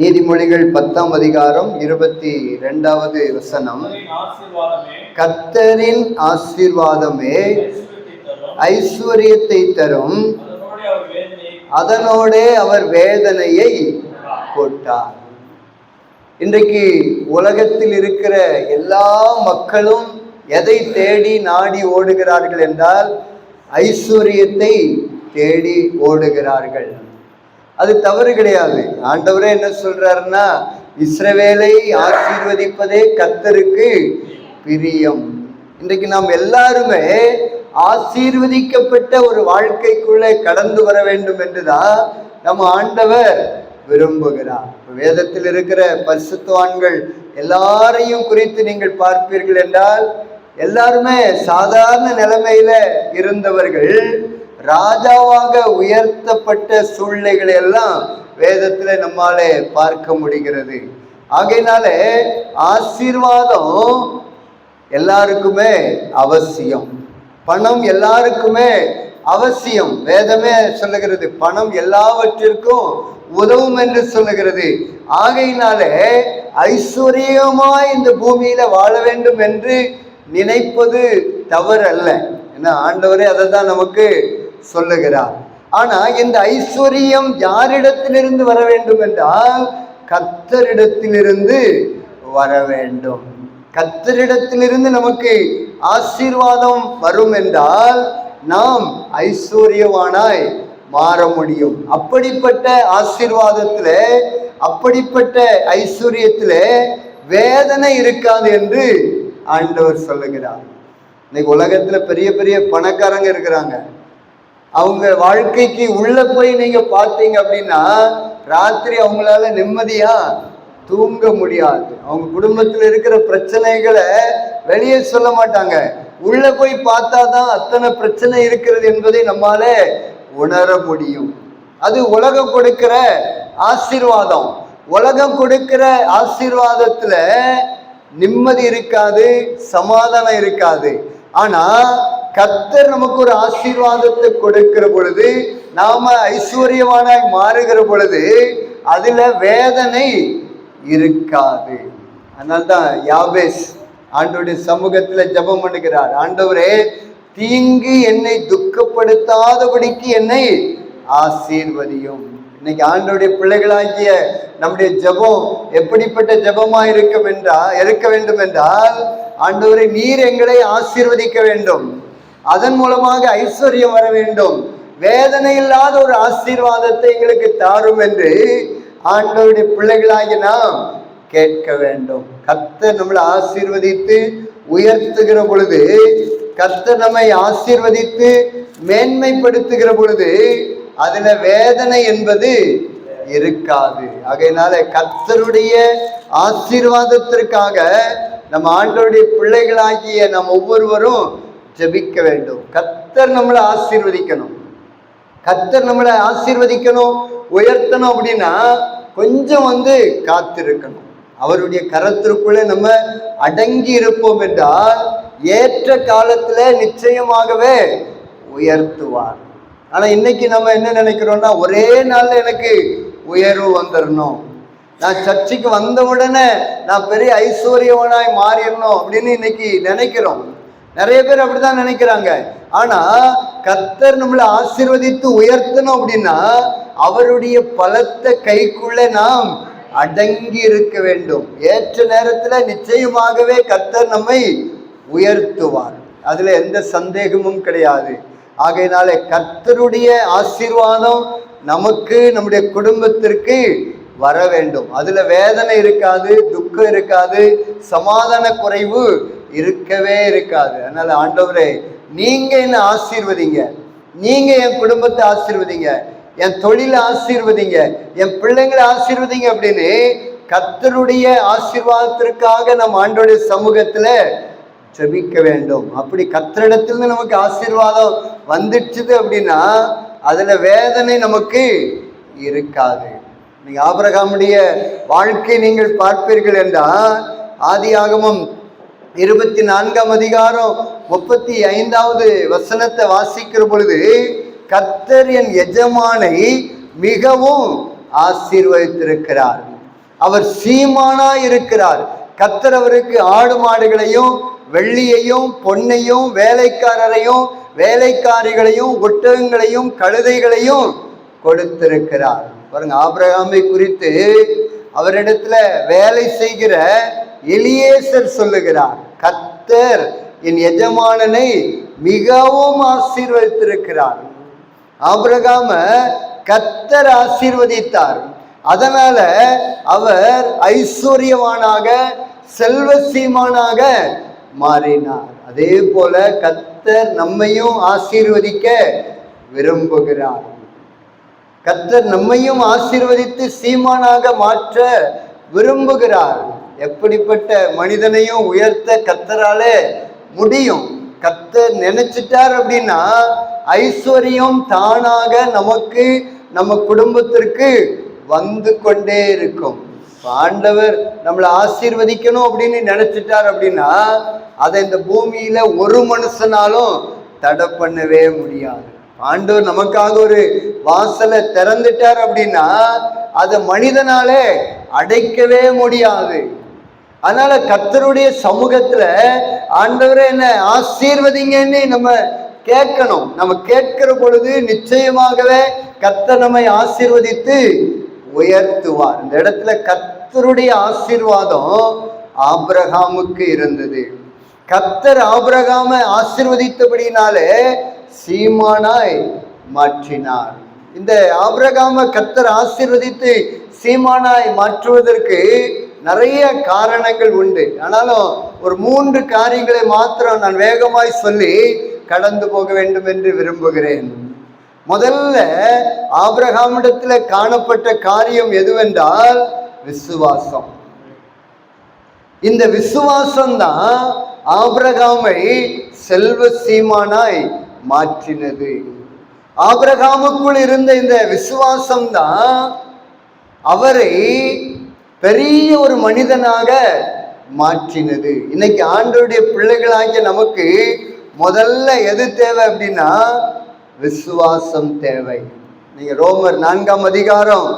நீதிமொழிகள் 10ஆம் அதிகாரம் 22வது வசனம். கர்த்தரின் ஆசீர்வாதமே ஐஸ்வர்யத்தை தரும், அதனோடே அவர் வேதனையை போட்டார். இன்றைக்கு உலகத்தில் இருக்கிற எல்லா மக்களும் எதை தேடி நாடி ஓடுகிறார்கள் என்றால் ஐஸ்வர்யத்தை தேடி ஓடுகிறார்கள். அது தவறு கிடையாது. ஆண்டவரே என்ன சொல்றாருன்னா, இஸ்ரவேலை ஆசீர்வதிப்பதே கர்த்தருக்கு பிரியம். இன்றைக்கு நாம் எல்லாருமே ஆசீர்வதிக்கப்பட்ட ஒரு வாழ்க்கைக்குள்ளே கடந்து வர வேண்டும் என்றுதான் நம்ம ஆண்டவர் விரும்புகிறார். வேதத்தில் இருக்கிற பரிசுத்தவான்கள் எல்லாரையும் குறித்து நீங்கள் பார்ப்பீர்கள் என்றால் எல்லாருமே சாதாரண நிலைமையில இருந்தவர்கள். ராஜாவாக உயர்த்தப்பட்ட சூழ்நிலைகளை எல்லாம் வேதத்துல நம்மாலே பார்க்க முடிகிறது. ஆகையினாலே ஆசீர்வாதம் எல்லாருக்குமே அவசியம். பணம் எல்லாருக்குமே அவசியம். வேதமே சொல்லுகிறது பணம் எல்லாவற்றிற்கும் உதவும் என்று சொல்லுகிறது. ஆகையினாலே ஐஸ்வர்யமாய் இந்த பூமியில வாழ வேண்டும் என்று நினைப்பது தவறு அல்ல. ஏன்னா ஆண்டவரே அதை தான் நமக்கு சொல்லுகிறார். ஆனா இந்த ஐஸ்வர்யம் யாரிடத்திலிருந்து வர வேண்டும் என்றால் கர்த்தரிடத்திலிருந்து வர வேண்டும். கர்த்தரிடத்திலிருந்து நமக்கு ஆசீர்வாதம் வரும் என்றால் நாம் ஐஸ்வர்யவானாய் மாற முடியும். அப்படிப்பட்ட ஆசீர்வாதத்துல, அப்படிப்பட்ட ஐஸ்வர்யத்துல வேதனை இருக்காது என்று ஆண்டவர் சொல்லுகிறார். இன்னைக்கு உலகத்துல பெரிய பெரிய பணக்காரங்க இருக்கிறாங்க. அவங்க வாழ்க்கைக்கு உள்ள போய் நீங்க பார்த்தீங்க அப்படின்னா ராத்திரி அவங்களால நிம்மதியா தூங்க முடியாது. அவங்க குடும்பத்தில் இருக்கிற பிரச்சனைகளை வெளியே சொல்ல மாட்டாங்க. உள்ள போய் பார்த்தாதான் அத்தனை பிரச்சனை இருக்கிறது என்பதை நம்மால உணர முடியும். அது உலகம் கொடுக்கிற ஆசீர்வாதம். உலகம் கொடுக்கிற ஆசீர்வாதத்துல நிம்மதி இருக்காது, சமாதானம் இருக்காது. ஆனா கர்த்தர் நமக்கு ஒரு ஆசீர்வாதத்தை கொடுக்கிற பொழுது, நாம ஐஸ்வர்யவானாய் மாறுகிற பொழுது அதுல வேதனை இருக்காது. அதனால்தான் யாபேஸ் ஆண்டவருடைய சமூகத்துல ஜெபம் பண்ணுகிறார். ஆண்டவரே, தீங்கு என்னை துக்கப்படுத்தாதபடிக்கு என்னை ஆசீர்வதியும். இன்னைக்கு ஆண்டவருடைய பிள்ளைகளாகிய நம்முடைய ஜெபம் எப்படிப்பட்ட ஜெபமா இருக்க வேண்டும் என்றால், ஆண்டவரை நீர் எங்களை ஆசீர்வதிக்க வேண்டும், அதன் மூலமாக ஐஸ்வர்யம் வர வேண்டும், வேதனை இல்லாத ஒரு ஆசீர்வாதத்தை எங்களுக்கு தாரும் என்று ஆண்டவருடைய பிள்ளைகளாகி நாம் கேட்க வேண்டும். கர்த்தர் நம்மளை ஆசீர்வதித்து உயர்த்துகிற பொழுது, கர்த்தர் நம்மை ஆசீர்வதித்து மேன்மைப்படுத்துகிற பொழுது அதுல வேதனை என்பது இருக்காது. ஆகையினால கர்த்தருடைய ஆசீர்வாதத்திற்காக நம்ம ஆண்டவருடைய பிள்ளைகளாகிய நாம் ஒவ்வொருவரும் ஜெபிக்க வேண்டும். கர்த்தர் நம்மளை ஆசீர்வதிக்கணும். கர்த்தர் நம்மளை ஆசீர்வதிக்கணும், உயர்த்தணும் அப்படின்னா கொஞ்சம் காத்திருக்கணும். அவருடைய கரத்திற்குள்ளே நம்ம அடங்கி இருப்போம் என்றால் ஏற்ற காலத்துல நிச்சயமாகவே உயர்த்துவார். ஆனா இன்னைக்கு நம்ம என்ன நினைக்கிறோம்னா, ஒரே நாள்ல எனக்கு உயர்வு வந்துடணும், நான் சர்ச்சைக்கு வந்த உடனே நான் பெரிய ஐஸ்வர்யவனாய் மாறிடணும் அப்படின்னு இன்னைக்கு நினைக்கிறோம். நிறைய பேர் அப்படிதான் நினைக்கிறாங்க. ஆனா கர்த்தர் நம்மளை ஆசீர்வதித்து உயர்த்தணும் அப்படின்னா அவருடைய பலத்த கைக்குள்ள நாம் அடங்கி இருக்க வேண்டும். ஏற்ற நேரத்துல நிச்சயமாகவே கர்த்தர் நம்மை உயர்த்துவார். அதுல எந்த சந்தேகமும் கிடையாது. ஆகையினாலே கர்த்தருடைய ஆசீர்வாதம் நமக்கு, நம்முடைய குடும்பத்திற்கு வர வேண்டும். அதுல வேதனை இருக்காது, துக்கம் இருக்காது, சமாதான குறைவு இருக்கவே இருக்காது. அதனால ஆண்டவரே, நீங்க என்ன ஆசீர்வதிங்க, நீங்க என் குடும்பத்தை ஆசீர்வதிங்க, என் தொழிலை ஆசீர்வதிங்க, என் பிள்ளைங்களை ஆசீர்வதிங்க அப்படின்னு கர்த்தருடைய ஆசீர்வாதத்திற்காக நம்ம ஆண்டவருடைய சமூகத்துல ஜெபிக்க வேண்டும். அப்படி கர்த்தரிடத்திலிருந்து நமக்கு ஆசீர்வாதம் வந்துடுச்சுது அப்படின்னா அதுல வேதனை நமக்கு இருக்காது. நீங்க ஆபிரகாமுடைய வாழ்க்கை நீங்கள் பார்ப்பீர்கள் என்றால், ஆதியாகமம் 24ஆம் அதிகாரம் 35வது வசனத்தை வாசிக்கிற பொழுது, கர்த்தர் என் எஜமானை மிகவும் ஆசீர்வதித்திருக்கிறார். அவர் சீமானாய் இருக்கிறார். கர்த்தர் அவருக்கு ஆடு மாடுகளையும் வெள்ளியையும் பொன்னையும் வேலைக்காரரையும் வேலைக்காரிகளையும் ஒட்டகங்களையும் கழுதைகளையும் கொடுத்திருக்கிறார். பாருங்க, ஆபிரகாமை குறித்து அவரிடத்துல வேலை செய்கிற எலியேசர் சொல்லுகிறார், கர்த்தர் என் எஜமானனை மிகவும் ஆசீர்வதித்திருக்கிறார். ஆபிரகாம கர்த்தர் ஆசீர்வதித்தார். அதனால அவர் ஐஸ்வர்யவானாக செல்வ சீமானாக மாறினார். அதே போல கர்த்தர் நம்மையும் ஆசீர்வதிக்க விரும்புகிறார். கர்த்தர் நம்மையும் ஆசீர்வதித்து சீமானாக மாற்ற விரும்புகிறார். எப்படிப்பட்ட மனிதனையும் உயர்த்த கர்த்தராலே முடியும். கர்த்தர் நினைச்சிட்டார் அப்படின்னா ஐஸ்வர்யம் தானாக நமக்கு நம்ம குடும்பத்திற்கு வந்து கொண்டே இருக்கும். ஆண்டவர் நம்மளை ஆசீர்வதிக்கணும் அப்படின்னு நினைச்சிட்டார் அப்படின்னா அதை இந்த பூமியில ஒரு மனுஷனாலும் தடை பண்ணவே முடியாது. ஆண்டவர் நமக்காக ஒரு வாசலை திறந்துட்டார் அப்படின்னா அதை மனிதனாலே அடைக்கவே முடியாது. அதனால கர்த்தருடைய சமூகத்துல ஆண்டவரே என்ன ஆசீர்வதிங்கன்னு நம்ம கேட்கணும். நம்ம கேட்கிற பொழுது நிச்சயமாகவே கர்த்தர் நம்மை ஆசீர்வதித்து உயர்த்துவார். இந்த இடத்துல கர்த்தருடைய ஆசீர்வாதம் ஆபிரகாமுக்கு இருந்தது. கர்த்தர் ஆபிரகாமை ஆசீர்வதித்தபடினாலே சீமானாய் மாற்றினார். இந்த ஆபிரகாமை கர்த்தர் ஆசீர்வதித்து சீமானாய் மாற்றுவதற்கு நிறைய காரணங்கள் உண்டு. ஆனாலும் ஒரு 3 காரியங்களை மாத்திரம் நான் வேகமாய் சொல்லி கடந்து போக வேண்டும் என்று விரும்புகிறேன். முதல்ல ஆபிரகாமிடத்துல காணப்பட்ட காரியம் எதுவென்றால் விசுவாசம். இந்த விசுவாசம் தான் ஆபிரகாமை செல்வ சீமானாய் மாற்றினது. ஆபிரகாமுக்குள் இருந்த இந்த விசுவாசம் தான் அவரை பெரிய ஒரு மனிதனாக மாற்றினது. இன்னைக்கு ஆண்டவருடைய பிள்ளைகளாகிய நமக்கு முதல்ல எது தேவை அப்படின்னா விசுவாசம் தேவை. நீங்க ரோமர் 4ஆம் அதிகாரம்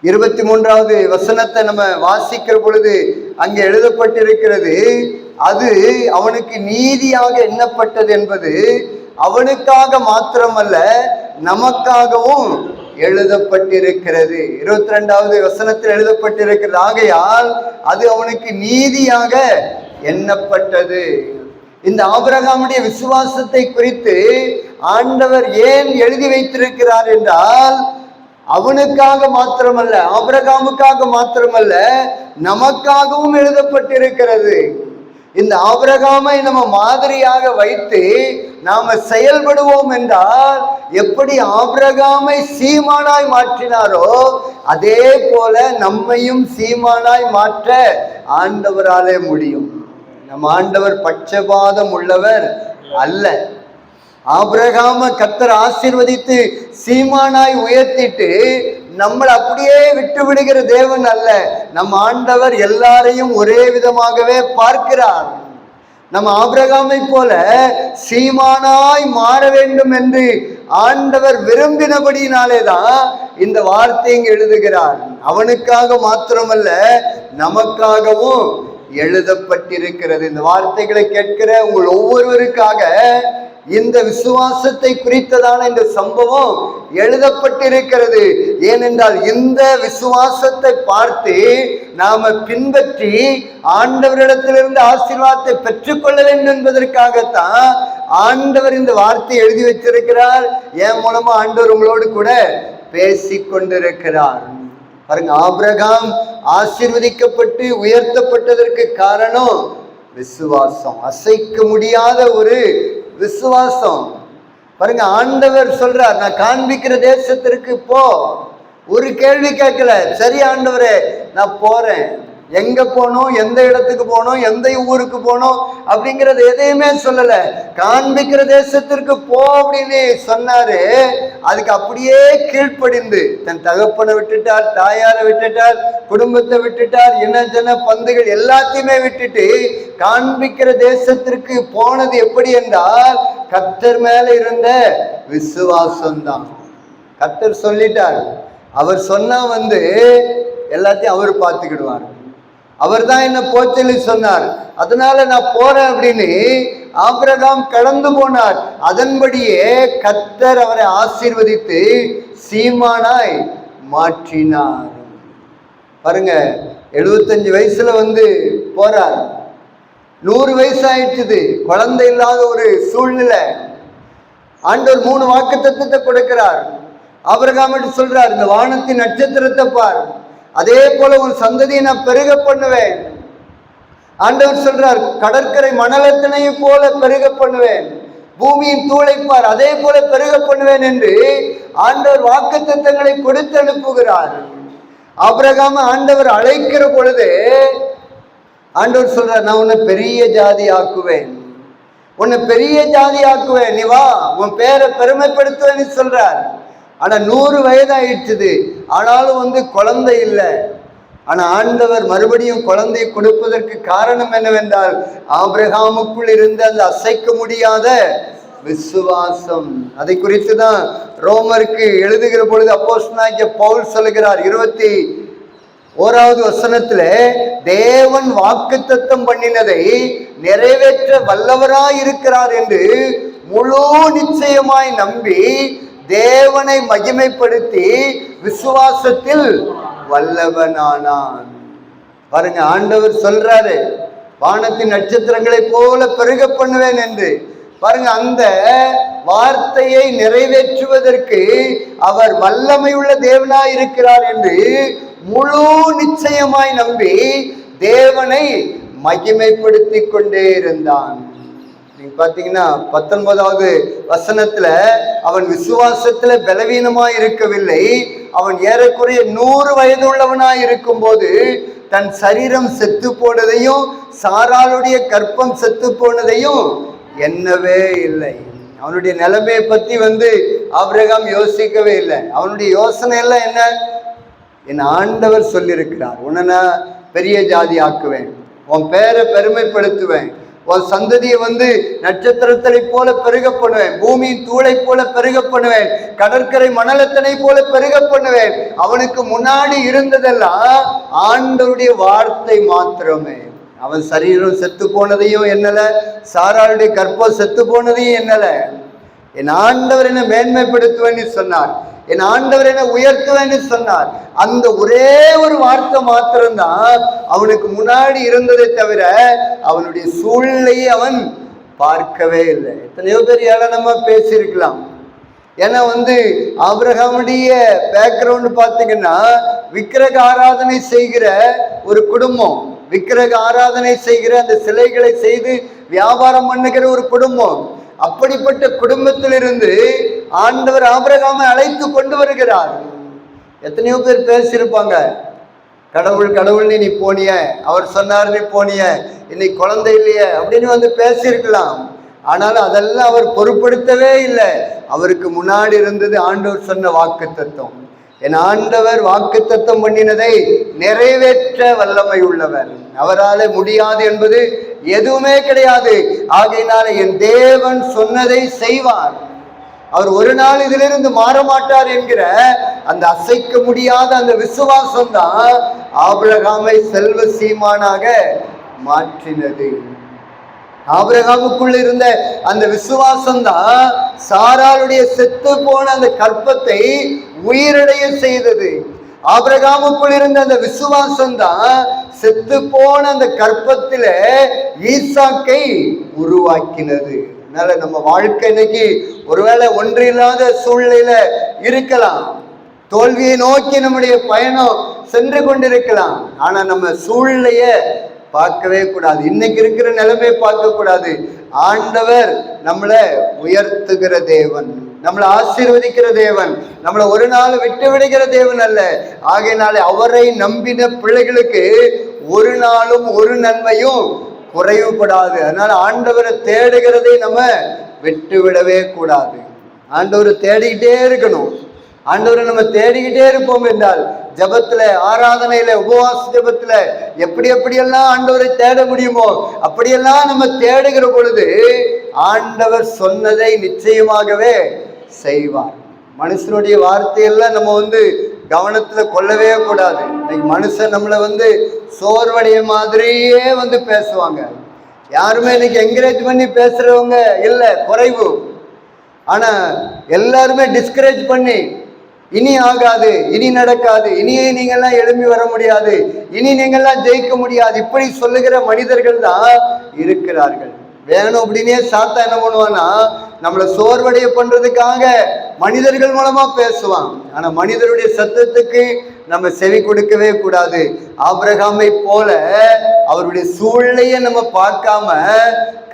23வது வசனத்தை நம்ம வாசிக்கிற பொழுது அங்கே எழுதப்பட்டிருக்கிறது, அது அவனுக்கு நீதியாக எண்ணப்பட்டது என்பது அவனுக்காக மாத்திரமல்ல நமக்காகவும் எழுதப்பட்டிருக்கிறது. 22வது வசனத்தில் எழுதப்பட்டிருக்கிறது, ஆகையால் அது அவனுக்கு நீதியாக எண்ணப்பட்டது. இந்த ஆபிரகாமுடைய விசுவாசத்தை குறித்து ஆண்டவர் ஏன் எழுதி வைத்திருக்கிறார் என்றால் அவனுக்காக மாத்திரமல்ல, ஆபிரகாமுக்காக மாத்திரமல்ல, நமக்காகவும் எழுதப்பட்டிருக்கிறது. இந்த ஆபிரகாமை நம்ம மாதிரியாக வைத்து நாம செயல்படுவோம் என்றால் எப்படி ஆபிரகாமை சீமானாய் மாற்றினாரோ அதே போல நம்மையும் சீமானாய் மாற்ற ஆண்டவராலே முடியும். நம் ஆண்டவர் பட்சபாதம் உள்ளவர் அல்ல. ஆபிரகாம கர்த்தர் ஆசீர்வதித்து சீமானாய் உயர்த்திட்டு நம்மளை அப்படியே விட்டு விடுகிற தேவன் அல்ல. நம் ஆண்டவர் எல்லாரையும் ஒரே விதமாகவே பார்க்கிறார். நம்ம ஆபிரகாமை போல சீமானாய் மாற வேண்டும் என்று ஆண்டவர் விரும்பினபடினாலே தான் இந்த வார்த்தை இங்கு எழுதுகிறார். அவனுக்காக மாத்திரமல்ல நமக்காகவும் எழுதப்பட்டிருக்கிறது. இந்த வார்த்தைகளை கேட்கிற உங்கள் ஒவ்வொருவருக்காக இந்த விசுவாசத்தை குறித்ததான இந்த சம்பவம் எழுதப்பட்டிருக்கிறது. ஏனென்றால் இந்த விசுவாசத்தை பார்த்து நாம பின்பற்றி ஆண்டவரிடத்திலிருந்து ஆசீர்வாதத்தை பெற்றுக்கொள்ள வேண்டும் என்பதற்காகத்தான் ஆண்டவர் இந்த வார்த்தை எழுதி வச்சிருக்கிறார். என் மூலமா ஆண்டவர் உங்களோடு கூட பேசி கொண்டிருக்கிறார். பாருங்க, ஆபிரகாம் ஆசீர்வதிக்கப்பட்டு உயர்த்தப்பட்டதற்கு காரணம் விசுவாசம், அசைக்க முடியாத ஒரு விசுவாசம். பாருங்க, ஆண்டவர் சொல்றார், நான் காண்பிக்கிற தேசத்திற்கு போ. ஒரு கேள்வி கேட்கல, சரி ஆண்டவரே நான் போறேன். எங்க போனோம், எந்த இடத்துக்கு போனோம், எந்த ஊருக்கு போனோம் அப்படிங்கறது எதையுமே சொல்லல. காண்பிக்கிற தேசத்திற்கு போ அப்படின்னு சொன்னாரு. அதுக்கு அப்படியே கீழ்ப்படிந்து தன் தகப்பனை விட்டுட்டார், தாயாரை விட்டுட்டார், குடும்பத்தை விட்டுட்டார், இனஜன பந்துகள் எல்லாத்தையுமே விட்டுட்டு காண்பிக்கிற தேசத்திற்கு போனது எப்படி என்றால் கர்த்தர் மேல இருந்த விசுவாசம் தான். கர்த்தர் சொல்லிட்டார். அவர் சொன்னா எல்லாத்தையும் அவர் பார்த்துக்கிடுவார். அவர் தான் என்ன போச்சொல்லி சொன்னார். அதனால நான் போறேன் அப்படின்னு ஆபிரகாம் கடந்து போனார். அதன்படியே கர்த்தர் அவரை ஆசீர்வதித்து சீமானாய் மாற்றினார். பாருங்க, 75 வயசுல போறார். 100 வயசு ஆயிடுச்சு, குழந்தை இல்லாத ஒரு சூழ்நிலை. ஆண்டவர் 3 வாக்குத்தத்தத்தை கொடுக்கிறார். ஆபிரகாம் சொல்றார், இந்த வானத்தின் நட்சத்திரத்தை பார், அதே போல உன் சந்ததியை நான் பெருக பண்ணுவேன். ஆண்டவர் சொல்றார், கடற்கரை மணலத்தினை போல பெருக பண்ணுவேன், பூமியின் தூளைப்பார், அதே போல பெருக பண்ணுவேன் என்று ஆண்டவர் வாக்குத்தத்தங்களை கொடுத்து அனுப்புகிறார். ஆபிரகாம் ஆண்டவர் அழைக்கிற பொழுது ஆண்டவர் சொல்றார், நான் உன்னை பெரிய ஜாதி ஆக்குவேன், உன்னை பெரிய ஜாதி ஆக்குவேன், நீ வா, உன் பேரை பெருமைப்படுத்துவேன்னு சொல்றார். ஆனா 100 வயதாயிடுச்சு, ஆனாலும் குழந்தை இல்லை. ஆனா ஆண்டவர் மறுபடியும் குழந்தையை கொடுப்பதற்கு காரணம் என்னவென்றால் ஆபிரகாமுக்குள் இருந்த அந்த அசைக்க முடியாத விசுவாசம். அதை குறித்து தான் ரோமருக்கு எழுதுகிற பொழுது அப்போஸ்தலனாகிய பவுல் சொல்லுகிறார், 21வது வசனத்துல, தேவன் வாக்குத்தத்தம் பண்ணினதை நிறைவேற்ற வல்லவராய் இருக்கிறார் என்று முழு நிச்சயமாய் நம்பி தேவனை மகிமைப்படுத்தி விசுவாசத்தில் வல்லவனானான். பாருங்க, ஆண்டவர் சொல்றாரு, வானத்தின் நட்சத்திரங்களை போல பெருக பண்ணுவேன் என்று. பாருங்க, அந்த வார்த்தையை நிறைவேற்றுவதற்கு அவர் வல்லமை உள்ள தேவனாய் இருக்கிறார் என்று முழு நிச்சயமாய் நம்பி தேவனை மகிமைப்படுத்தி கொண்டே இருந்தான். நீங்க பாத்தீங்கன்னா 19வது வசனத்துல, அவன் விசுவாசத்துல பலவீனமாய் இருக்கவில்லை, அவன் ஏறக்குறைய 100 வயது உள்ளவனாய் இருக்கும் போது தன் சரீரம் செத்து போனதையும் சாராளுடைய கற்பம் செத்து போனதையும் எண்ணவே இல்லை. அவனுடைய நிலைமையை பத்தி ஆபிரகாம் யோசிக்கவே இல்லை. அவனுடைய யோசனை எல்லாம் என்ன? என் ஆண்டவர் சொல்லியிருக்கிறார், உன்னை நான் பெரிய ஜாதி ஆக்குவேன், உன் பேரை பெருமைப்படுத்துவேன், உன் சந்ததியை நட்சத்திரத்தை போல பெருக பண்ணுவேன், பூமியின் தூளை போல பெருக பண்ணுவேன், கடற்கரை மணலத்தினை போல பெருக பண்ணுவேன். அவனுக்கு முன்னாடி இருந்ததெல்லாம் ஆண்டவருடைய வார்த்தை மாத்திரமே. அவன் சரீரம் செத்து போனதையும் என்னல, சாராளுடைய கற்பம் செத்து போனதையும் என்னல. என் ஆண்டவர் என்ன மேன்மைப்படுத்துவேன்னு சொன்னார், என் ஆண்டவர் என்ன உயர்த்துவேன்னு சொன்னார். அந்த ஒரே ஒரு வார்த்தை மாத்திரம்தான் அவனுக்கு முன்னாடி இருந்ததை தவிர அவனுடைய சூழ்நிலையை அவன் பார்க்கவே இல்லை. எத்தனையோ பேர் ஏளனமா பேசியிருக்கலாம். ஏன்னா ஆபிரகாமுடைய பேக்ரவுண்ட் பார்த்தீங்கன்னா விக்கிரக ஆராதனை செய்கிற ஒரு குடும்பம், விக்கிரக ஆராதனை செய்கிற அந்த சிலைகளை செய்து வியாபாரம் பண்ணுகிற ஒரு குடும்பம். அப்படிப்பட்ட குடும்பத்திலிருந்து ஆண்டவர் ஆபிரகாமை அழைத்து கொண்டு வருகிறார். எத்தனையோ பேர் பேசியிருப்பாங்க, கடவுள் கடவுள்னு நீ போனிய, அவர் சொன்னார் நீ போனிய, இன்னைக்கு குழந்தை இல்லையே அப்படின்னு பேசியிருக்கலாம். ஆனாலும் அதெல்லாம் அவர் பொருட்படுத்தவே இல்லை. அவருக்கு முன்னாடி இருந்தது ஆண்டவர் சொன்ன வாக்கு தத்துவம். என் ஆண்டவர் வாக்கு தத்தம் பண்ணினதை நிறைவேற்ற வல்லமை உள்ளவர், அவரால் முடியாது என்பது எதுவுமே கிடையாது. ஆகையினால என் தேவன் சொன்னதை செய்வார், அவர் ஒரு நாள் இதிலிருந்து மாற மாட்டார் என்கிற அந்த அசைக்க முடியாத அந்த விசுவாசம் தான் ஆபிரகாமை செல்வ சீமானாக மாற்றினது. ஆபிரகாமுக்குள் இருந்த அந்த விசுவாசம் தான் சாராளுடைய செத்து போன அந்த கற்பத்தை உயிரடைய செய்தது. ஆபிரகாமுக்குள் இருந்த அந்த விசுவாசம் தான் செத்து போன அந்த கற்பத்தில ஈசாக்கை உருவாக்கினது. அதனால நம்ம வாழ்க்கை இன்னைக்கு ஒருவேளை ஒன்றில்லாத சூழ்நிலையில இருக்கலாம், தோல்வியை நோக்கி நம்முடைய பயணம் சென்று கொண்டிருக்கலாம். ஆனா நம்ம சூழ்நிலைய பார்க்கவே கூடாது, இன்னைக்கு இருக்கிற நிலைமை பார்க்க கூடாது. ஆண்டவர் நம்மளை உயர்த்துகிற தேவன், நம்மளை ஆசீர்வதிக்கிற தேவன், நம்மளை ஒரு நாள் விட்டு விடுகிற தேவன் அல்ல. ஆகையினாலே அவரை நம்பின பிள்ளைகளுக்கு ஒரு நாளும் ஒரு நன்மையும் குறைவுபடாது. அதனால ஆண்டவரை தேடுகிறதை நம்ம விட்டு விடவே கூடாது. ஆண்டவரை தேடிக்கிட்டே இருக்கணும். ஆண்டவரை நம்ம தேடிக்கிட்டே இருப்போம் என்றால் ஜபத்துல, ஆராதனையில, உபவாச ஜபத்துல எப்படியெல்லாம் ஆண்டவரை தேட முடியுமோ அப்படியெல்லாம் நம்ம தேடுகிற பொழுது ஆண்டவர் சொன்னதை நிச்சயமாகவே செய்வார். மனுஷனுடைய வார்த்தையெல்லாம் நம்ம கவனத்துல கொள்ளவே கூடாது. இன்னைக்கு மனுஷன் நம்மளை சோர்வடைய மாதிரியே பேசுவாங்க. யாருமே இன்னைக்கு என்கரேஜ் பண்ணி பேசுறவங்க இல்லை, குறைவு. ஆனா எல்லாருமே டிஸ்கரேஜ் பண்ணி, இனி ஆகாது, இனி நடக்காது, இனியே நீங்கள்லாம் எழும்பி வர முடியாது, இனி நீங்கள்லாம் ஜெயிக்க முடியாது, இப்படி சொல்லுகிற மனிதர்கள் தான் இருக்கிறார்கள். வேணும் அப்படின்னே சாத்தா என்ன பண்ணுவான்னா, நம்மளை சோர்வடைய பண்றதுக்காக மனிதர்கள் மூலமா பேசுவான். ஆனா மனிதருடைய சத்தத்துக்கு நம்ம செவி கொடுக்கவே கூடாது. ஆபிரகாமை போல அவருடைய சூழ்நிலையை நம்ம பார்க்காம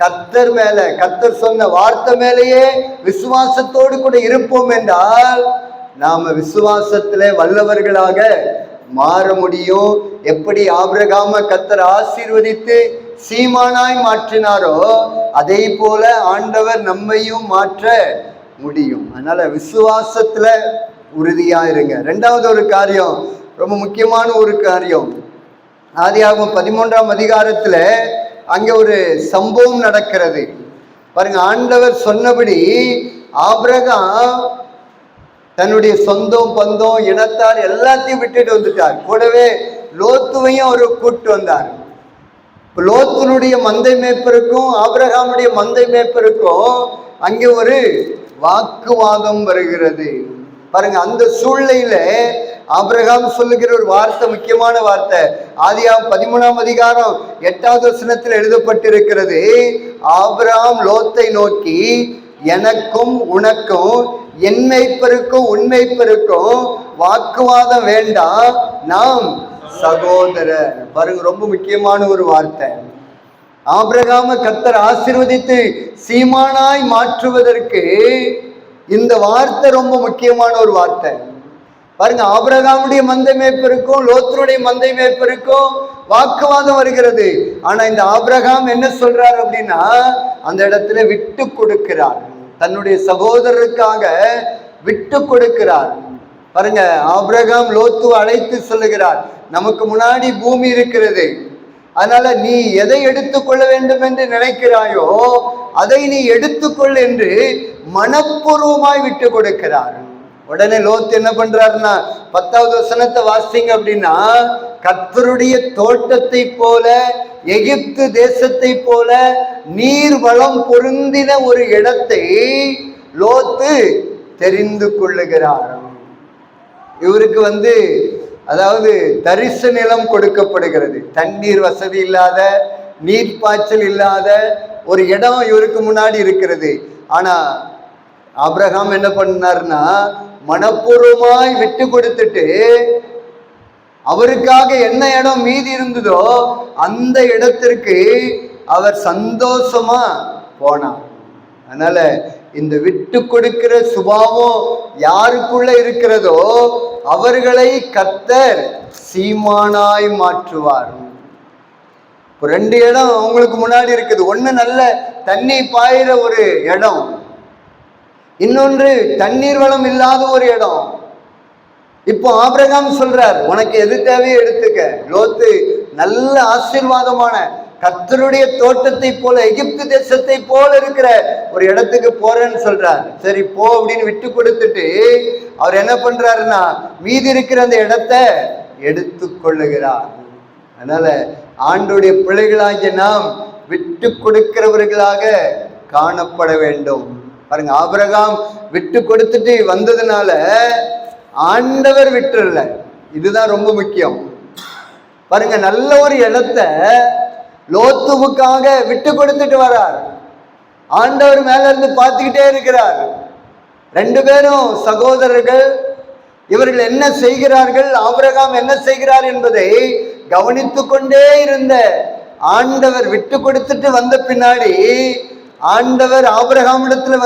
கர்த்தர் மேல, கர்த்தர் சொன்ன வார்த்தை மேலேயே விசுவாசத்தோடு கூட இருப்போம் என்றால் நாம விசுவாசத்திலே வல்லவர்களாக மாற முடியும். எப்படி ஆபிரகாம கர்த்தர் ஆசீர்வதித்து சீமானாய் மாற்றினாரோ அதே போல ஆண்டவர் நம்மையும் மாற்ற முடியும். அதனால விசுவாசத்துல உறுதியா இருங்க. ரெண்டாவது ஒரு காரியம், ரொம்ப முக்கியமான ஒரு காரியம், ஆதியாகமம் 13ஆம் அதிகாரத்துல அங்க ஒரு சம்பவம் நடக்கிறது பாருங்க. ஆண்டவர் சொன்னபடி ஆபிரகாம் தன்னுடைய சொந்தம் பந்தம் இனத்தார் எல்லாத்தையும் விட்டுட்டு வந்துட்டார். கூடவே லோத்துவையும் அவரு கூட்டு வந்தார். லோத்தினுடைய மந்தை மேய்ப்பருக்கும் ஆபிரகாமுடைய மந்தை மேய்ப்பருக்கும் அங்கே ஒரு வாக்குவாதம் வருகிறது பாருங்க. அந்த சூழ்நிலையில ஆபிரகாம் சொல்லுகிற ஒரு வார்த்தை, முக்கியமான வார்த்தை, ஆதியாகமம் 13ஆம் அதிகாரம் 8வது வசனத்தில் எழுதப்பட்டிருக்கிறது. ஆபிரகாம் லோத்தை நோக்கி, எனக்கும் உனக்கும் என் மேய்ப்பருக்கும் உன் மேய்ப்பருக்கும் வாக்குவாதம் வேண்டாம், நாம் சகோதரர். பாருங்க, ரொம்ப முக்கியமான ஒரு வார்த்தை. ஆபிரகாம கர்த்தர் ஆசீர்வதித்து சீமானாய் மாற்றுவதற்கு இந்த வார்த்தை ரொம்ப முக்கியமான ஒரு வார்த்தை பாருங்க. ஆபிரகாமுடைய மந்தை மேய்ப்பருக்கும் லோத்தனுடைய மந்தை மேய்ப்பருக்கும் வாக்குவாதம் வருகிறது. ஆனா இந்த ஆபிரகாம் என்ன சொல்றார் அப்படின்னா, அந்த இடத்துல விட்டு கொடுக்கிறார், தன்னுடைய சகோதரருக்காக விட்டு கொடுக்கிறார். பாருங்க, ஆபிரகாம் லோத்துவை அழைத்து சொல்லுகிறார், நமக்கு முன்னாடி பூமி இருக்கிறது, அதனால நீ எதை எடுத்துக்கொள்ள வேண்டும் என்று நினைக்கிறாயோ அதை நீ எடுத்துக்கொள் என்று மனப்பூர்வமாய் விட்டு கொடுக்கிறார். உடனே லோத் என்ன பண்றாருன்னா, 10வது வசனத்தை வாசிங்க அப்படின்னா, கர்த்தருடைய தோட்டத்தை போல எகிப்து தேசத்தை போல நீர் வளம் பொருந்தின ஒரு இடத்தை லோத்து தெரிந்து கொள்ளுகிறார். இவருக்கு அதாவது தரிசு நிலம் கொடுக்கப்படுகிறது. தண்ணீர் வசதி இல்லாத, நீர்ப்பாய்ச்சல் இல்லாத ஒரு இடம் இவருக்கு முன்னாடி இருக்கிறது. ஆனா ஆபிரகாம் என்ன பண்ணார்னா, மனப்பூர்வமாய் விட்டு கொடுத்துட்டு அவருக்காக என்ன இடம் மீதி இருந்ததோ அந்த இடத்திற்கு அவர் சந்தோஷமா போனார். அதனால இந்த விட்டு கொடுக்கிற சுபாவம் யாருக்குள்ள இருக்கிறதோ அவர்களை கர்த்தர் சீமானாய் மாற்றுவார். 2 இடம் அவங்களுக்கு முன்னாடி இருக்குது. ஒண்ணு நல்ல தண்ணி பாயிற ஒரு இடம், இன்னொன்று தண்ணீர் வளம் இல்லாத ஒரு இடம். இப்போ ஆபிரகாம் சொல்றார், உனக்கு எது தேவையோ எடுத்துக்க. லோத்து நல்ல ஆசீர்வாதமான கர்த்தருடைய தோட்டத்தை போல எகிப்து தேசத்தை போல இருக்கிற ஒரு இடத்துக்கு போறேன்னு சொல்றார். சரி போ அப்படின்னு விட்டு கொடுத்துட்டு அவர் என்ன பண்றாருன்னா, மீதி இருக்கிற அந்த இடத்த எடுத்து கொள்ளுகிறார். அதனால ஆண்டோடைய பிள்ளைகளாகிய நாம் விட்டு கொடுக்கிறவர்களாக காணப்பட வேண்டும். பாருங்க, ஆபிரகாம் விட்டு கொடுத்துட்டு வந்ததுனால ஆண்டவர் விட்டுறல. இதுதான் ரொம்ப முக்கியம். பாருங்க, நல்ல ஒரு இடத்த லோத்துவுக்காக விட்டு கொடுத்துட்டு வரார். ஆண்டவர் மேல இருந்து பார்த்துக்கிட்டே இருக்கிறார். 2 பேரும் சகோதரர்கள். இவர்கள் என்ன செய்கிறார்கள், ஆபிரகாம் என்ன செய்கிறார் என்பதை கவனித்து கொண்டே இருந்த ஆண்டவர் விட்டு கொடுத்துட்டு வந்த பின்னாடி ஆண்டவர் ஆபிரகாமிடத்துல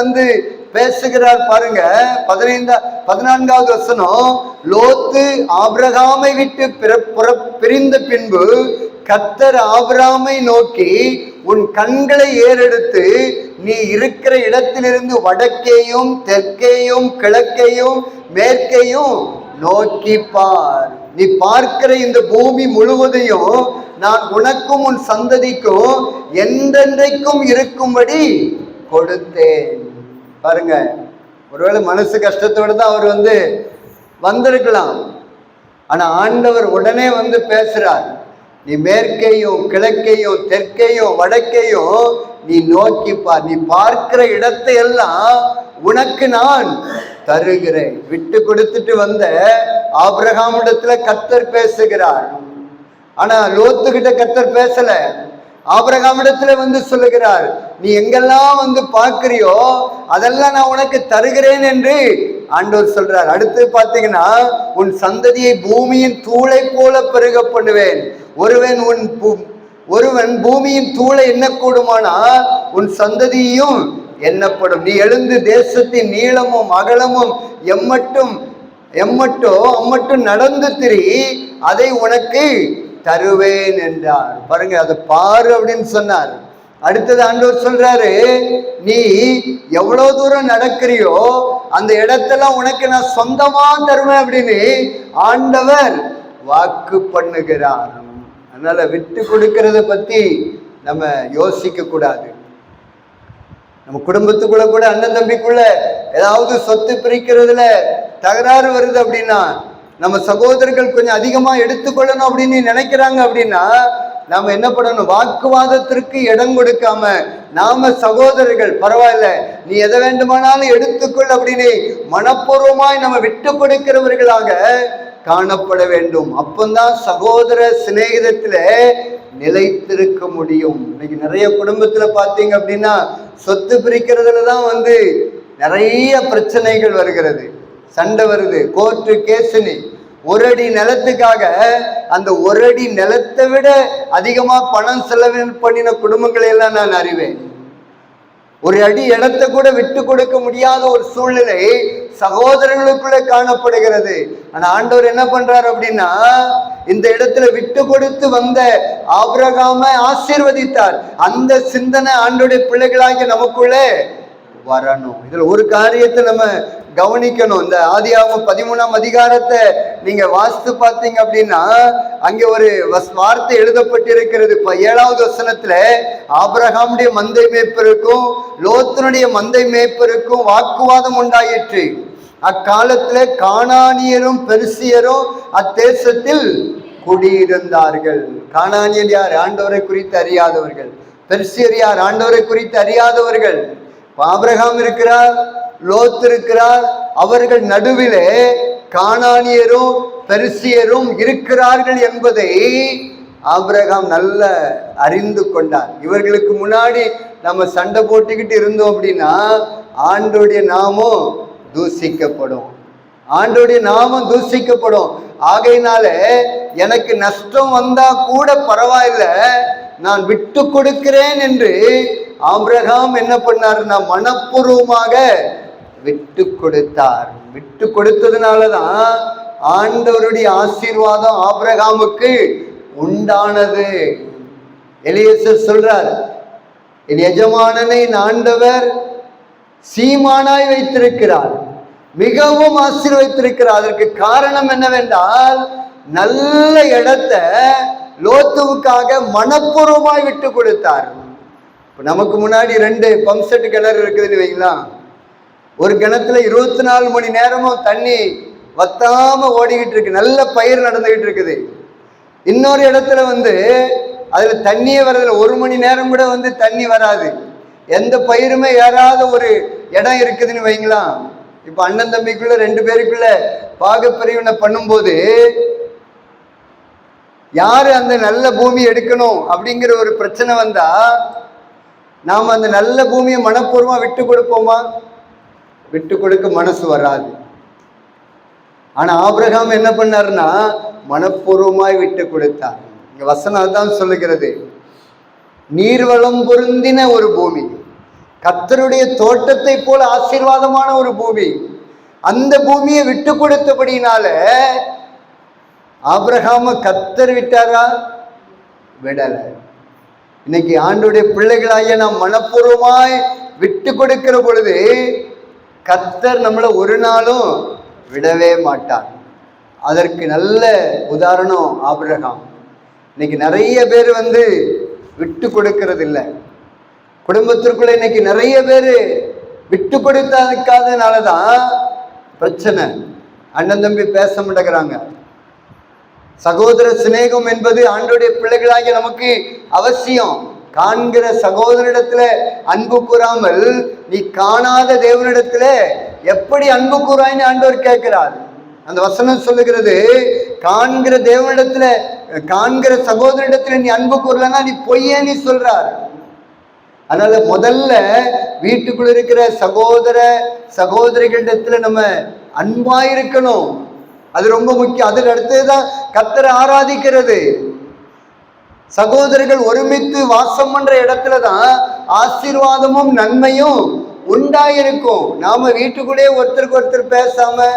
பேசுகிறார். பாருங்க, 14வது வசனம், லோத்து ஆபிரகாமை விட்டு பிரிந்த பின்பு கர்த்தர் ஆபிரகாமை நோக்கி, உன் கண்களை ஏறெடுத்து நீ இருக்கிற இடத்திலிருந்து வடக்கேயும் தெற்கேயும் கிழக்கையும் மேற்கையும் நோக்கி பார். நீ பார்க்கிற இந்த பூமி முழுவதையும் நான் உனக்கும் உன் சந்ததிக்கும் என்றென்றைக்கும் இருக்கும்படி கொடுத்தேன். பாருங்க, ஒருவேளை மனசு கஷ்டத்தோடு தான் அவர் வந்திருக்கலாம். ஆனா ஆண்டவர் உடனே வந்து பேசுறார், நீ மேற்கையும் கிழக்கையும் தெற்கையும் வடக்கையும் நீ நோக்கிப்பார், நீ பார்க்கிற இடத்தை எல்லாம் உனக்கு நான் தருகிறேன். விட்டு கொடுத்துட்டு வந்த ஆபிரகாமிடத்துல கர்த்தர் பேசுகிறார். ஆனா லோத்துக்கிட்ட கர்த்தர் பேசல. ஆபிரகாமிடத்துல வந்து சொல்லுகிறார், நீ எங்கெல்லாம் வந்து பார்க்கிறியோ அதெல்லாம் நான் உனக்கு தருகிறேன் என்று ஆண்டவர் சொல்றார். அடுத்து பாத்தீங்கன்னா, உன் சந்ததியை பூமியின் தூளை போல பெருக பண்ணுவேன். ஒருவன் பூமியின் தூளை எண்ணக்கூடுமானால் உன் சந்ததியும் எண்ணப்படும். நீ எழுந்து தேசத்தின் நீளமும் அகலமும் அம்மட்டும் நடந்து திரி, அதை உனக்கு தருவேன் என்றார். பாருங்க, அதை பாரு அப்படின்னு சொன்னார். அடுத்தது ஆண்டவர் சொல்றாரு, நீ எவ்வளவு தூரம் நடக்கிறியோ அந்த இடத்தெல்லாம் உனக்கு நான் சொந்தமா தருவேன் அப்படின்னு ஆண்டவர் வாக்கு பண்ணுகிறார். அதனால விட்டு கொடுக்கறத பத்தி நம்ம யோசிக்க கூடாது. நம்ம குடும்பத்துக்குள்ள கூட அண்ணன் தம்பிக்குள்ள ஏதாவது சொத்து பிரிக்கிறதுல தகராறு வருது அப்படின்னா, நம்ம சகோதரர்கள் கொஞ்சம் அதிகமா எடுத்துக்கொள்ளணும் அப்படின்னு நினைக்கிறாங்க அப்படின்னா, நாம என்ன பண்ணணும், வாக்குவாதத்திற்கு இடம் கொடுக்காம நாம சகோதரர்கள் பரவாயில்ல, நீ எதை வேண்டுமானாலும் எடுத்துக்கொள் அப்படின்னு மனப்பூர்வமாய் நம்ம விட்டு கொடுக்கிறவர்களாக காணப்பட வேண்டும். அப்பந்தான் சகோதர சிநேகிதத்துல நிலைத்திருக்க முடியும். இன்னைக்கு நிறைய குடும்பத்துல பாத்தீங்க அப்படின்னா, சொத்து பிரிக்கிறதுலதான் வந்து நிறைய பிரச்சனைகள் வருகிறது, சண்டை வருது, கோர்ட்டு கேசுன்னு. ஒரு அடி நிலத்துக்காக அந்த ஒரு அடி நிலத்தை விட அதிகமா பணம் செலவு பண்ணின குடும்பங்களை எல்லாம் நான் அறிவேன். ஒரு அடி இடத்தை கூட விட்டு கொடுக்க முடியாத ஒரு சூழ்நிலை சகோதரர்களுக்குள்ள காணப்படுகிறது. ஆனா ஆண்டவர் என்ன பண்றாரு அப்படின்னா, இந்த இடத்துல விட்டு கொடுத்து வந்த ஆபிரகாமை ஆசீர்வதித்தார். அந்த சிந்தனை ஆண்டோடைய பிள்ளைகளாகிய நமக்குள்ளே வரணும். இதுல ஒரு காரியத்தை நம்ம கவனிக்கணும். இந்த ஆதியாகமம் 13ஆம் அதிகாரத்தை நீங்க வாசித்து பார்த்தீங்க அப்படின்னா, அங்கே ஒரு வார்த்தை எழுதப்பட்டிருக்கிறது. 7வது வசனத்துல ஆபிரகாமுடைய மந்தை மேய்ப்பருக்கும் லோத்தினுடைய மந்தை மேய்ப்பருக்கும் வாக்குவாதம் உண்டாயிற்று. அக்காலத்துல கானானியரும் பெர்சியரும் அத்தேசத்தில் குடியிருந்தார்கள். கானானியர் யார்? ஆண்டவரை குறித்து அறியாதவர்கள். பெர்சியர் யார்? ஆண்டவரை குறித்து அறியாதவர்கள். ஆபிரகாம் இருக்கிறார், லோத் இருக்கிறார், அவர்கள் நடுவிலே கானானியரும் பெர்சியரும் இருக்கிறார்கள் என்பதை ஆபிரகாம் நல்ல அறிந்து கொண்டார். இவர்களுக்கு முன்னாடி நம்ம சண்டை போட்டுக்கிட்டு இருந்தோம் அப்படின்னா ஆண்டோடைய நாமம் தூசிக்கப்படும், ஆண்டோடைய நாமம் தூசிக்கப்படும். ஆகையினால எனக்கு நஷ்டம் வந்தா கூட பரவாயில்ல, நான் விட்டு கொடுக்கிறேன் என்று ஆபிரகாம் என்ன பண்ணாருன்னா மனப்பூர்வமாக விட்டு கொடுத்தார். விட்டு கொடுத்ததுனாலதான் ஆண்டவருடைய ஆசீர்வாதம் ஆபிரகாமுக்கு உண்டானது. எலியேசர் சொல்றார், என் எஜமானனை ஆண்டவர் சீமானாய் வைத்திருக்கிறார், மிகவும் ஆசீர்வதித்திருக்கிறார். அதற்கு காரணம் என்னவென்றால், நல்ல இடத்தை லோத்துவுக்காக மனப்பூர்வமாய் விட்டு கொடுத்தார். நமக்கு முன்னாடி 2 பம்ப் செட் கிணறு இருக்குதுன்னு வைங்களா, ஒரு கிணத்துல 24 மணி நேரமும் தண்ணி வத்தாம ஓடிக்கிட்டு இருக்கு, நல்ல பயிர் நடந்துகிட்டு இருக்குது. இன்னொரு இடத்துல வந்து அதுல தண்ணியே வர்றதில்ல, 1 மணி நேரம் கூட வந்து தண்ணி வராது, எந்த பயிருமே ஏறாத ஒரு இடம் இருக்குதுன்னு வைங்களா. இப்ப அண்ணன் தம்பிக்குள்ள 2 பேருக்குள்ள பாகப்பிரிவினை பண்ணும்போது யாரு அந்த நல்ல பூமி எடுக்கணும் அப்படிங்கிற ஒரு பிரச்சனை வந்தா நாம் அந்த நல்ல பூமியை மனப்பூர்வமா விட்டு கொடுப்போமா? விட்டு கொடுக்க மனசு வராது. ஆனா ஆபிரகாம் என்ன பண்ணாருன்னா மனப்பூர்வமாய் விட்டு கொடுத்தார். இங்க வசனம் தான் சொல்லுகிறது, நீர்வளம் பொருந்தின ஒரு பூமி, கர்த்தருடைய தோட்டத்தை போல ஆசீர்வாதமான ஒரு பூமி. அந்த பூமியை விட்டு கொடுத்தபடினால ஆபிரகாம கர்த்தர் விட்டாரா? விடல. இன்னைக்கு ஆண்டோடைய பிள்ளைகளாகிய நாம் மனப்பூர்வமாய் விட்டு கொடுக்கிற பொழுது கர்த்தர் நம்மளை ஒரு நாளும் விடவே மாட்டார். அதற்கு நல்ல உதாரணம் ஆபிரகாம். இன்னைக்கு நிறைய பேர் வந்து விட்டு கொடுக்கறது இல்லை. குடும்பத்திற்குள்ள இன்னைக்கு நிறைய பேர் விட்டு கொடுக்காதனாலதான் பிரச்சனை. அண்ணன் தம்பி பேச மாட்டேங்கிறாங்க, சகோதர சிநேகம் என்பது ஆண்டோடைய பிள்ளைகளாகிய நமக்கு அவசியம். காண்கிற சகோதரிடத்துல அன்பு கூறாமல் நீ காணாத தேவனிடத்துல எப்படி அன்பு கூறாய்ன்னு ஆண்டவர் கேட்கிறார். அந்த வசனம் சொல்லுகிறது, காண்கிற தேவனிடத்துல காண்கிற சகோதரிடத்துல நீ அன்பு கூறலன்னா நீ பொய்யே நீ சொல்றார். அதனால முதல்ல வீட்டுக்குள்ள இருக்கிற சகோதர சகோதரிகளிடத்துல நம்ம அன்பாயிருக்கணும். அது ரொம்ப முக்கியம். அதுக்கு அடுத்ததுதான் கர்த்தரை ஆராதிக்கிறது. சகோதரர்கள் ஒருமித்து வாசம் பண்ற இடத்துலதான் ஆசீர்வாதமும் நன்மையும் உண்டாயிருக்கும். நாம வீட்டுக்குள்ளேயே ஒருத்தருக்கு ஒருத்தர் பேசாம,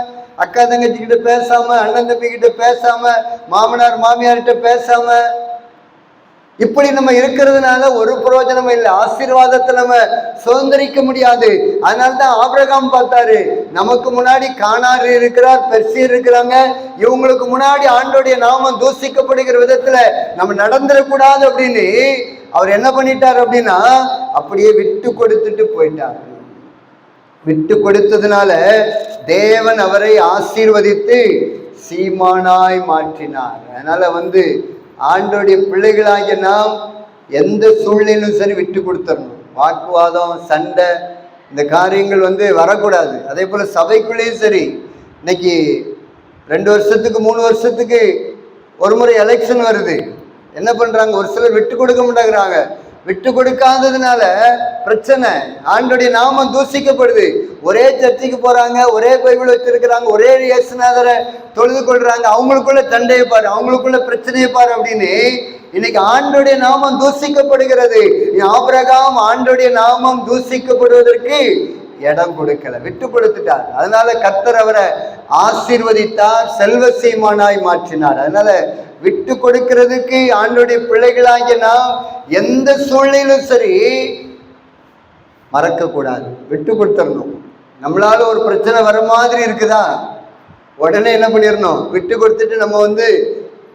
அக்கா தங்கச்சி கிட்ட பேசாம, அண்ணன் தம்பி கிட்ட பேசாம, மாமனார் மாமியார்கிட்ட பேசாம, இப்படி நம்ம இருக்கிறதுனால ஒரு பிரயோஜனமும் இல்லை. ஆசீர்வாதத்தை நம்ம சுதந்திரிக்க முடியாது. அதனால்தான் ஆபிரகாம் பார்த்தாரு, நமக்கு முன்னாடி கானார் இருக்கிறார், பெர்சியர் இருக்கிறாங்க, இவங்களுக்கு முன்னாடி ஆண்டோடைய நாமம் தூசிக்கப்படுகிற விதத்துல நம்ம நடந்துடக்கூடாது அப்படின்னு அவர் என்ன பண்ணிட்டார் அப்படின்னா அப்படியே விட்டு கொடுத்துட்டு போயிட்டார். விட்டு கொடுத்ததுனால தேவன் அவரை ஆசீர்வதித்து சீமானாய் மாற்றினார். அதனால ஆண்டோடைய பிள்ளைகளாகிய நாம் எந்த சூழ்நிலையும் சரி விட்டு கொடுத்துடணும். வாக்குவாதம், சண்டை, இந்த காரியங்கள் வரக்கூடாது. அதே போல சபைக்குள்ளேயும் சரி, இன்னைக்கு 2 வருஷத்துக்கு 3 வருஷத்துக்கு ஒரு முறை எலெக்ஷன் வருது. என்ன பண்றாங்க, ஒரு சிலர் விட்டு கொடுக்க மாட்டேங்கிறாங்க. விட்டு கொடுக்காததுனால பிரச்சனை, ஆண்டோடைய நாமம் தூசிக்கப்படுது. ஒரே சர்ச்சைக்கு போறாங்க, ஒரே பைபிள் வச்சிருக்கிறாங்க, ஒரே இயேசுநாதரை தொழுது கொள்றாங்க, அவங்களுக்குள்ள சண்டையை பாரு, அவங்களுக்குள்ள பிரச்சனையை பாரு அப்படின்னு இன்னைக்கு ஆண்டோடைய நாமம் தூசிக்கப்படுகிறது. ஆபிரகாம் ஆண்டோடைய நாமம் தூசிக்கப்படுவதற்கு இடம் கொடுக்கல, விட்டு கொடுத்துட்டார். அதனால கர்த்தர் அவரை ஆசீர்வதித்தார், செல்வ சீமானாய் மாற்றினார். அதனால விட்டு கொடுக்கிறதுக்கு ஆண்டோடைய பிள்ளைகளாகிய நாம் எந்த சூழ்நிலையிலும் சரி மறக்க கூடாது, விட்டு கொடுத்துடணும். நம்மளால ஒரு பிரச்சனை வர மாதிரி இருக்குதா, உடனே என்ன பண்ணிடணும், விட்டு கொடுத்துட்டு நம்ம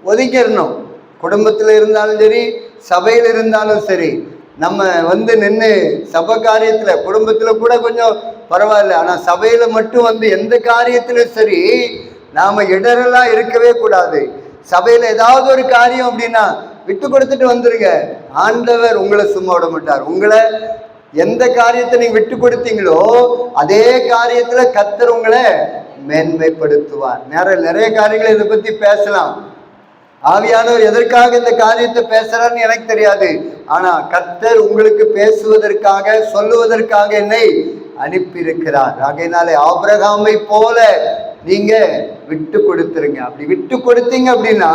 ஒதுக்கிடணும். குடும்பத்தில் இருந்தாலும் சரி, சபையில் இருந்தாலும் சரி, நம்ம நின்று சபை காரியத்துல, குடும்பத்துல கூட கொஞ்சம் பரவாயில்ல, ஆனா சபையில மட்டும் எந்த காரியத்திலும் சரி நாம இடரெல்லாம் இருக்கவே கூடாது. சபையில ஏதாவது ஒரு காரியம் அப்படின்னா விட்டு கொடுத்துட்டு வந்துருங்க. ஆண்டவர் உங்களை சும்மா விட மாட்டார். உங்களை எந்த காரியத்தை நீங்க விட்டு கொடுத்தீங்களோ அதே காரியத்துல கர்த்தர் உங்களை மேன்மைப்படுத்துவார். நிறைய காரியங்களை இதை பத்தி பேசலாம். ஆவியானவர் எதற்காக இந்த காரியத்தை பேசுறாருன்னு எனக்கு தெரியாது. ஆனா கர்த்தர் உங்களுக்கு பேசுவதற்காக, சொல்லுவதற்காக என்னை அனுப்பி இருக்கிறார். ஆகையினாலே ஆபிரகாமை போல நீங்க விட்டு கொடுத்துருங்க. அப்படி விட்டு கொடுத்தீங்க அப்படின்னா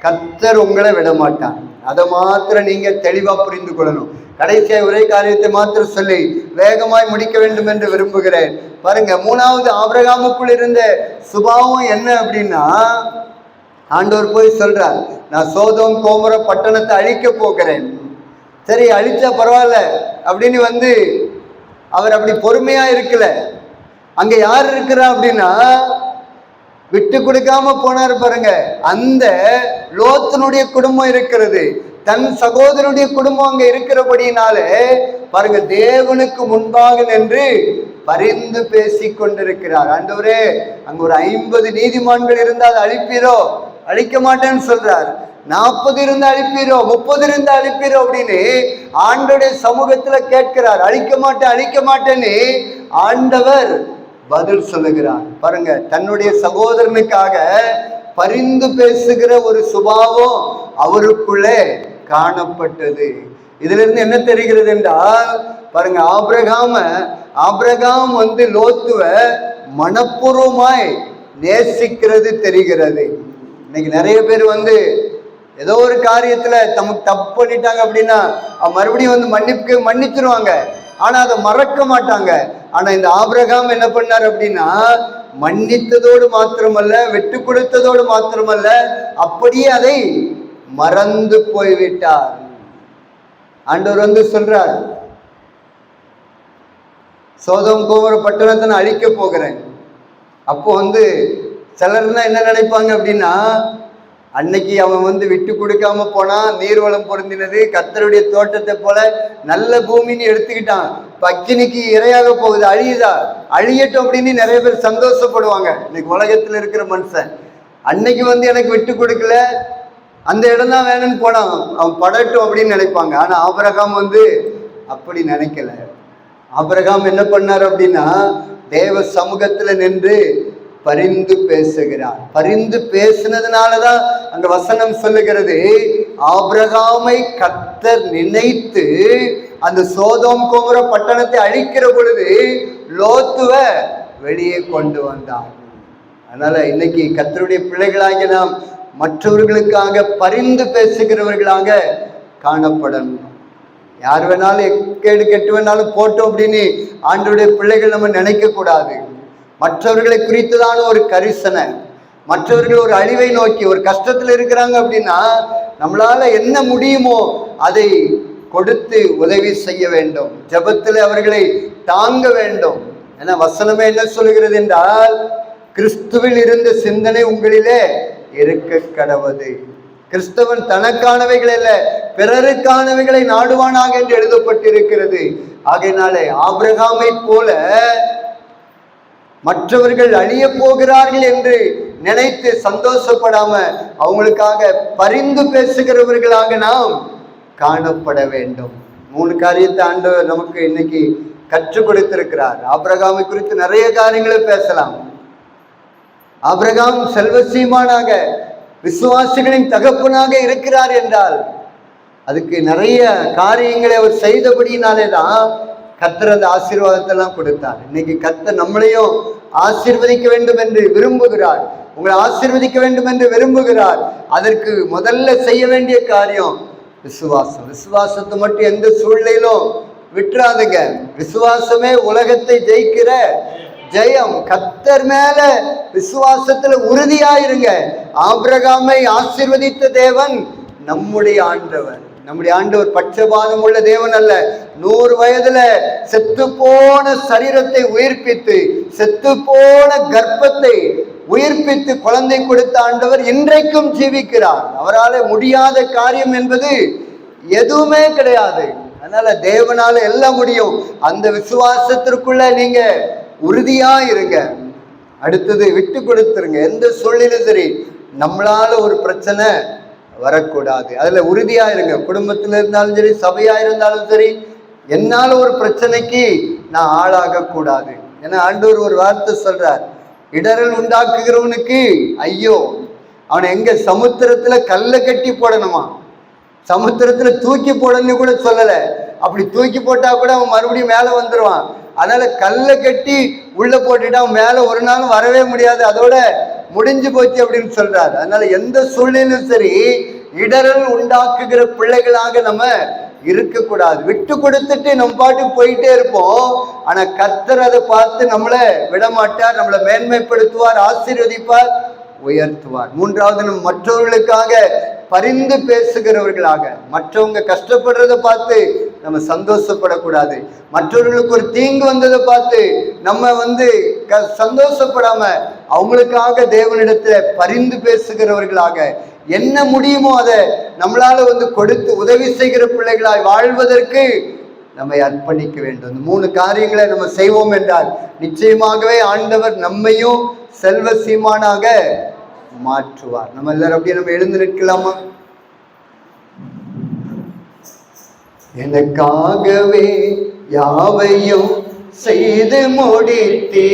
கர்த்தர் உங்களை விட மாட்டார். அதை மாத்திரம் நீங்க தெளிவா புரிந்து கொள்ளணும். கடைசியா ஒரே காரியத்தை மாத்திரம் சொல்லி வேகமாய் முடிக்க வேண்டும் என்று விரும்புகிறேன். பாருங்க, 3வது ஆபிரகாமுக்குள் இருந்த சுபாவம் என்ன அப்படின்னா, ஆண்டவர் போய் சொல்றார், நான் சோதோம் கோமர பட்டணத்தை அழிக்க போகிறேன். சரி, அழிச்சா பரவாயில்ல அப்படின்னு அவர் அப்படி பொறுமையா இருக்கல. அங்க யார் இருக்கிறா அப்படின்னா, விட்டு கொடுக்காம போனார் பாருங்க, அந்த லோத்தனுடைய குடும்பம் இருக்கிறது. தன் சகோதரனுடைய குடும்பம் அங்க இருக்கிறபடினாலே பாருங்க, தேவனுக்கு முன்பாக நின்று பரிந்து பேசி கொண்டிருக்கிறார். ஆண்டவரே, அங்க ஒரு 50 நீதிமான்கள் இருந்தால் அழிப்பீரோ? அழிக்க மாட்டேன்னு சொல்றார். 40 இருந்து அழிப்பீரோ, 30 இருந்து அழிப்பீரோ அப்படின்னு ஆண்டோடைய சமூகத்துல கேட்கிறார். அழிக்க மாட்டேன்னு ஆண்டவர் பதில் சொல்லுகிறார். பாருங்க, தன்னுடைய சகோதரனுக்காக பரிந்து பேசுகிற ஒரு சுபாவம் அவருக்குள்ளே காணப்பட்டது. இதுல இருந்து என்ன தெரிகிறது என்றால், பாருங்க, ஆபிரகாம் லோத்துவ மனப்பூர்வமாய் நேசிக்கிறது தெரிகிறது. இன்னைக்கு நிறைய பேர் ஏதோ ஒரு காரியத்துல தமக்கு தப்பு பண்ணிட்டாங்க அப்படின்னா மறுபடியும் மன்னிச்சிருவாங்க, ஆனா அதை மறக்க மாட்டாங்க. ஆனா இந்த ஆபிரகாம் என்ன பண்ணார் அப்படின்னா, மன்னித்ததோடு மாத்திரமல்ல, விட்டு கொடுத்ததோடு மாத்திரமல்ல, அப்படியே அதை மறந்து போய்விட்டார். ஆண்டவர் சொல்றார், சோதோம் கோமர பட்டணத்தை நான் அழிக்க போகிறேன். அப்போ சிலர்னா என்ன நினைப்பாங்க அப்படின்னா, அன்னைக்கு அவன் விட்டு கொடுக்காம போனா, நீர்வளம் பொருந்தினது, கர்த்தருடைய தோட்டத்தை போல நல்ல பூமின்னு எடுத்துக்கிட்டான், அக்கினிக்கு இரையாக போகுது, அழியட்டும் அப்படின்னு நிறைய பேர் சந்தோஷப்படுவாங்க. இன்னைக்கு உலகத்துல இருக்கிற மனுஷன் அன்னைக்கு வந்து எனக்கு விட்டு கொடுக்கல, அந்த இடம் தான் வேணும்னு போனான், அவன் படட்டும் அப்படின்னு நினைப்பாங்க. ஆனா ஆபிரகாம் வந்து அப்படி நினைக்கல. ஆபிரகாம் என்ன பண்ணார் அப்படின்னா, தேவ சமூகத்துல நின்று பரிந்து பேசுகிறார். பரிந்து பேசினதுனாலதான் அங்க வசனம் சொல்லுகிறது, ஆபிரகாமை கர்த்தர் நினைத்து அந்த சோதோம் கோமோரா பட்டணத்தை அழிக்கிற பொழுது லோத்துவ வெளியே கொண்டு வந்தார். அதனால இன்னைக்கு கர்த்தருடைய பிள்ளைகளாகிய நாம் மற்றவர்களுக்காக பரிந்து பேசுகிறவர்களாக காணப்படணும். யார் வேணாலும் எக்கேடு கெட்டு வேணாலும் போட்டோம் அப்படின்னு ஆண்டவருடைய பிள்ளைகள் நம்ம நினைக்க கூடாது. மற்றவர்களை குறித்துதான ஒரு கரிசனை, மற்றவர்கள் ஒரு அழிவை நோக்கி ஒரு கஷ்டத்துல இருக்கிறாங்க அப்படின்னா நம்மளால என்ன முடியுமோ அதை கொடுத்து உதவி செய்ய வேண்டும். ஜெபத்தில் அவர்களை தாங்க வேண்டும். ஏன்னா வசனமே என்ன சொல்கிறது என்றால், கிறிஸ்துவில் இருந்த சிந்தனை உங்களிலே இருக்க கடவது. கிறிஸ்தவன் தனக்கானவைகள் அல்ல பிறருக்கானவைகளை நாடுவானாக என்று எழுதப்பட்டிருக்கிறது. ஆகையினாலே ஆபிரகாமை போல மற்றவர்கள் அழிய போகிறார்கள் என்று நினைத்து சந்தோஷப்படாம அவங்களுக்காக பரிந்து பேசுகிறவர்களாக நாம் காணப்பட வேண்டும். 3 காரியத்தை ஆண்டவர் நமக்கு இன்னைக்கு கற்றுக் கொடுத்திருக்கிறார். ஆபிரகாமை குறித்து நிறைய காரியங்களை பேசலாம். ஆபிரகாம் செல்வசீமானாக விசுவாசிகளின் தகப்பனாக இருக்கிறார் என்றால் அதுக்கு நிறைய காரியங்களை அவர் செய்தபடியினாலே தான் கர்த்தர் அந்த ஆசீர்வாதத்தெல்லாம் கொடுத்தார். இன்னைக்கு கர்த்தர் நம்மளையும் ஆசீர்வதிக்க வேண்டும் என்று விரும்புகிறார். உங்களை ஆசீர்வதிக்க வேண்டும் என்று விரும்புகிறார். அதற்கு முதல்ல செய்ய வேண்டிய காரியம் விசுவாசம். விசுவாசத்தை மட்டும் எந்த சூழ்நிலையிலும் விட்டுறாதுங்க. விசுவாசமே உலகத்தை ஜெயிக்கிற ஜெயம். கர்த்தர் மேல விசுவாசத்துல உறுதியாயிருங்க. ஆபிரகாமை ஆசீர்வதித்த தேவன் நம்முடைய ஆண்டவர். நம்முடைய ஆண்டவர் பட்சபாதம் உள்ள தேவன் அல்ல. 100 வயதுல செத்து போன சரீரத்தை உயிர்ப்பித்து, செத்து போன கர்ப்பத்தை உயிர்ப்பித்து குழந்தை கொடுத்த ஆண்டவர் இன்றைக்கும் ஜீவிக்கிறார். அவரால் முடியாத காரியம் என்பது எதுவுமே கிடையாது. அதனால தேவனால எல்லாம் முடியும். அந்த விசுவாசத்திற்குள்ள நீங்க உறுதியா இருங்க. அடுத்தது விட்டு கொடுத்துருங்க. எந்த சூழ்நிலையும் சரி நம்மளால ஒரு பிரச்சனை வரக்கூடாது, அதுல உறுதியா இருங்க. குடும்பத்துல இருந்தாலும் சரி, சபையா இருந்தாலும் சரி, என்னால ஒரு பிரச்சனைக்கு நான் ஆளாக கூடாது. ஏன்னா ஆண்டவர் ஒரு வார்த்தை சொல்றார், இடரல் உண்டாக்குகிறவனுக்கு ஐயோ. அவனை எங்க சமுத்திரத்துல கல்லை கட்டி போடணுமா, சமுத்திரத்துல தூக்கி போடணும்னு கூட சொல்லல. அப்படி தூக்கி போட்டா கூட அவன் மறுபடியும் மேல வந்துருவான். அதனால கல்லை கட்டி உள்ள போட்டுட்டு அவன் மேல ஒரு நாளும் வரவே முடியாது, அதோட முடிஞ்சு போச்சு அப்படின்னு சொல்றாரு. அதனால எந்த சூழ்நிலையும் சரி இடரல் உண்டாக்குகிற பிள்ளைகளாக நம்ம இருக்கக்கூடாது. விட்டு கொடுத்துட்டு நம்ம பாட்டுக்கு போயிட்டே இருப்போம். ஆனா கர்த்தர் அதை பார்த்து நம்மளை விடமாட்டார், நம்மளை மேன்மைப்படுத்துவார், ஆசீர்வதிப்பார், உயர்த்துவார். 3வது, நம்ம மற்றவர்களுக்காக பரிந்து பேசுகிறவர்களாக. மற்றவங்க கஷ்டப்படுறதை பார்த்து நம்ம சந்தோஷப்படக்கூடாது. மற்றவர்களுக்கு ஒரு தீங்கு வந்ததை பார்த்து நம்ம சந்தோஷப்படாம அவங்களுக்காக தேவனிடத்துல பரிந்து பேசுகிறவர்களாக, என்ன முடியுமோ அதை நம்மளால கொடுத்து உதவி செய்கிற பிள்ளைகளாய் வாழ்வதற்கு நம்மை அர்ப்பணிக்க வேண்டும். இந்த 3 காரியங்களை நம்ம செய்வோம் என்றால் நிச்சயமாகவே ஆண்டவர் நம்மையும் செல்வ சீமானாக மாற்றுவார். நம்ம எல்லாரும் அப்படியே நம்ம எழுந்து நிற்கலாமா? எனக்காகவே யாவையும் செய்து முடித்தே,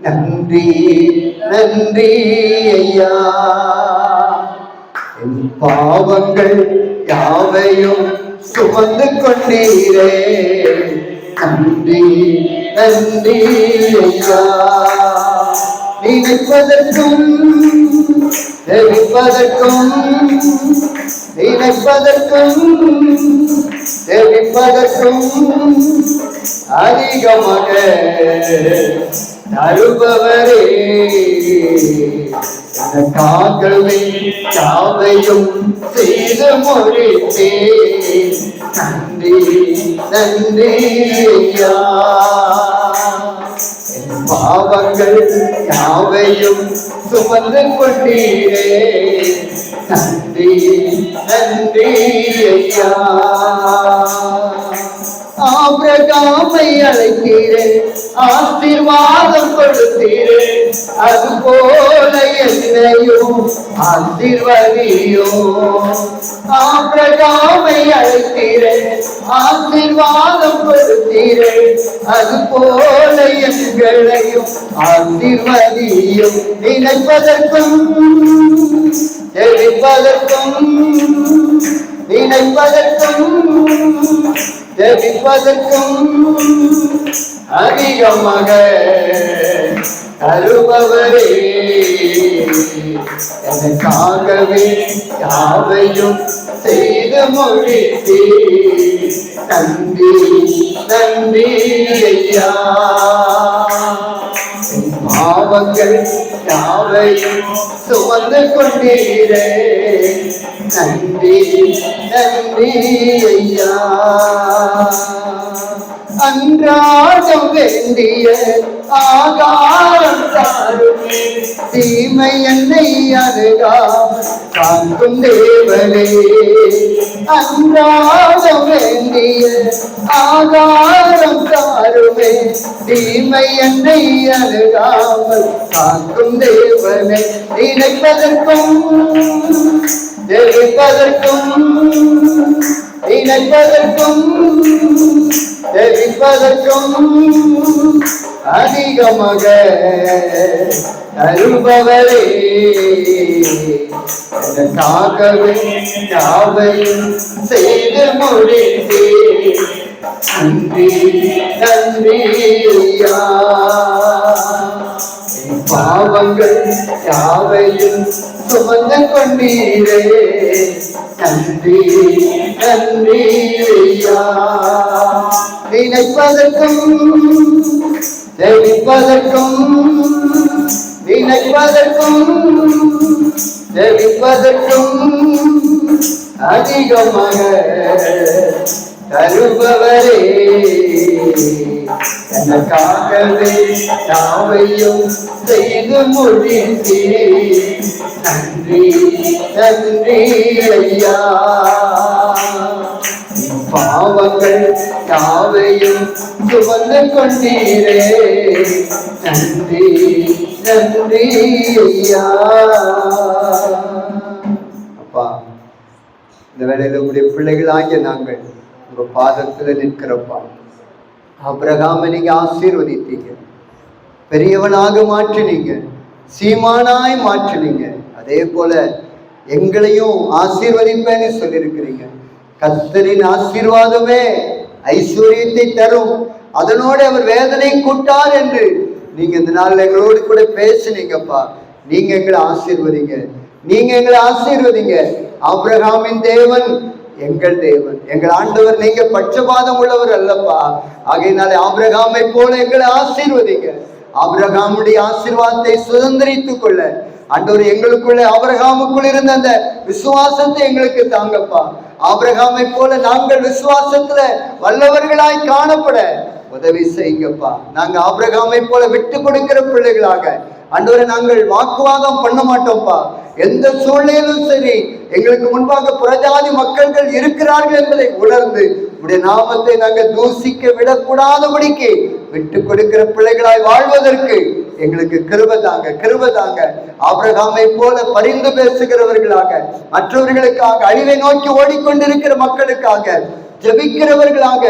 நன்றி நன்றி ஐயா. என் பாவங்கள் யாவையும் சுமந்து கொண்டீரே, நன்றி நன்றி ஐயா. நினைப்பதற்கும் தெரிப்பதற்கும், நினைப்பதற்கும் தெரிப்பதற்கும் அதிகமாக தருபவரே, எனக்காகவே யாவையும் செய்து முடித்தே, நன்றி நன்றி ஐயா. பாவங்கள் யாவையும் சுமந்து கொண்டீரே, நன்றி நன்றி ஐயா. ஆபிரகாமை அழைத்தீரே, ஆசீர்வாதம் கொடுத்தீரே, அது போல என்னையும் ஆசீர்வதியும். ஆபிரகாமை அழைத்தீரே, ஆசீர்வாதம் கொடுத்தீரே, அது போல எங்களையும் ஆசீர்வதியும். நினைப்பதற்கும் ஜெபிப்பதற்கும், நினைப்பதற்கும் ஜெபிப்பதற்கும் அதிகமாக தருபவரே, எனக்காகவே யாவையும் செய்து முடித்தே. நன்றி நன்றி ஐயா, பாவங்கள் யாவையும் சுமந்து கொண்டீரே. நன்றி நன்றி ஐயா. அன்றாடம் வேண்டிய ஆகாரம் தாருமே, தீமை என்னை அணுகாமல் காக்கும் தேவனே. அன்றாடம் வேண்டிய ஆகாரம் தாருமே, தீமை என்னை அணுகாமல் காக்கும் தேவனே. நினைப்பதற்கும் ஜெபிப்பதற்கும், நினைப்பதற்கும் ஜெபிப்பதற்கும் அதிகமாக தருபவரே, எனக்காகவே யாவையும் செய்து முடித்தே. நன்றி நன்றி ஐயா. பாவங்கள் யாவையும் சுமந்து கொண்டீரே. நன்றி நன்றி ஐயா. நினைப்பதற்கும் ஜெபிப்பதற்கும், நினைப்பதற்கும் ஜெபிப்பதற்கும் அதிகமாக தருபவரே, எனக்காகவே யாவையும் செய்து முடித்தே. நன்றி நன்றி ஐயா. பாவங்கள் யாவையும் சுமந்து கொண்டீரே. நன்றி நன்றி ஐயா. அப்பா, இந்த வேளையில உங்களுடைய பிள்ளைகள் ஆகிய நாங்கள் உங்க பாதத்துல நிற்கிறப்பா. ஆபிரகாமை நீங்க ஆசீர்வதித்தீங்க, பெரியவனாக மாற்றினீங்க, சீமானாய் மாற்றினீங்க. அதே போல எங்களையும் ஆசீர்வதிப்பேன்னு சொல்லியிருக்கிறீங்க. கர்த்தரின் ஆசீர்வாதமே ஐஸ்வர்யத்தை தரும், அதனோடு அவர் வேதனை கூட்டார் என்று நீங்க இந்த நாள்ல எங்களோடு கூட பேசுனீங்கப்பா. நீங்க எங்களை ஆசீர்வதிங்க, நீங்க எங்களை ஆசீர்வதிங்க. ஆபிரகாமின் தேவன் எங்கள் தேவன், எங்கள் ஆண்டவர். நீங்க பட்சபாதம் உள்ளவர் அல்லப்பா. ஆகையினாலே ஆபிரகாமை போல எங்களை ஆசீர்வதிங்க. ஆபிரகாமுடைய ஆசீர்வாதத்தை சுதந்திரித்துக் கொள்ள ஆண்டவர் எங்களுக்குள்ள ஆபிரகாமுக்குள் இருந்த அந்த விசுவாசத்தை எங்களுக்கு தாங்கப்பா. ஆபிரகாமை போல நாங்கள் விசுவாசத்துல வல்லவர்களாய் காணப்பட உதவி செய்யுங்கப்பா. நாங்க ஆபிரகாமை போல விட்டு கொடுக்கிற பிள்ளைகளாக ஆண்டவரை நாங்கள் வாக்குவாதம் பண்ண மாட்டோம்ப்பா. எந்த சூழ்நிலையிலும் சரி, எங்களுக்கு முன்பாக புறஜாதி மக்கள்கள் இருக்கிறார்கள் என்பதை உணர்ந்து உடைய நாமத்தை நாங்கள் தூசிக்க விடக்கூடாதபடிக்கு விட்டு கொடுக்கிற பிள்ளைகளாய் வாழ்வதற்கு எங்களுக்கு கிருபை தாங்க, கிருபை தாங்க. ஆபிரகாமை போல பரிந்து பேசுகிறவர்களாக, மற்றவர்களுக்காக, அழிவை நோக்கி ஓடிக்கொண்டிருக்கிற மக்களுக்காக ஜெபிக்கிறவர்களாக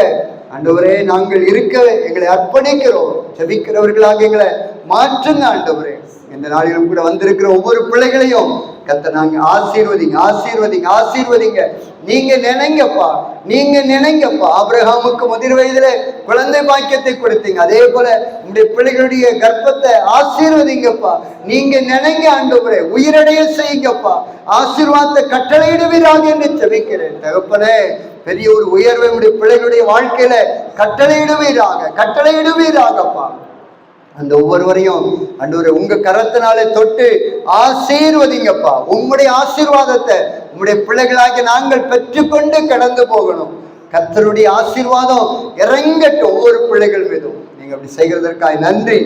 ஆண்டவரே நாங்கள் இருக்க எங்களை அர்ப்பணிக்கிறோம். ஜெபிக்கிறவர்களாக எங்களை மாற்றுங்க ஆண்டவரே. இந்த நாளிலும் கூட வந்திருக்கிற ஒவ்வொரு பிள்ளைகளையும் கர்த்தர் நாங்க ஆசீர்வதிங்க, ஆசீர்வதிங்க, ஆசீர்வதிங்க. நீங்க நினைங்கப்பா, நீங்க நினைங்கப்பா. ஆபிரகாமுக்கு முதிர் வயதிலே குழந்தை பாக்கியத்தை கொடுத்தீங்க, அதே போல உங்களுடைய பிள்ளைகளுடைய கர்ப்பத்தை ஆசீர்வதிங்கப்பா. நீங்க நினைங்க ஆண்டவரே, உயிரடைய செய்யுங்கப்பா. ஆசீர்வாதத்தை கட்டளையிடுவீராக என்று ஜெபிக்கிறேன் தகப்பனே. பெரிய ஒரு உயர்வை உடைய பிள்ளைகளுடைய வாழ்க்கையில கட்டளையிடுவீராக, கட்டளையிடுவீராகப்பா. அந்த ஒவ்வொருவரையும் ஆண்டவரே உங்க கரத்தினாலே தொட்டு ஆசீர்வதிங்கப்பா. உங்களுடைய ஆசீர்வாதத்தை உங்களுடைய பிள்ளைகளாகி நாங்கள் பெற்றுக்கொண்டு கடந்து போகணும். கர்த்தருடைய ஆசீர்வாதம் இறங்கட்டும் ஒவ்வொரு பிள்ளைகள் மீதும். நீங்க அப்படி செய்கிறதற்காக நன்றி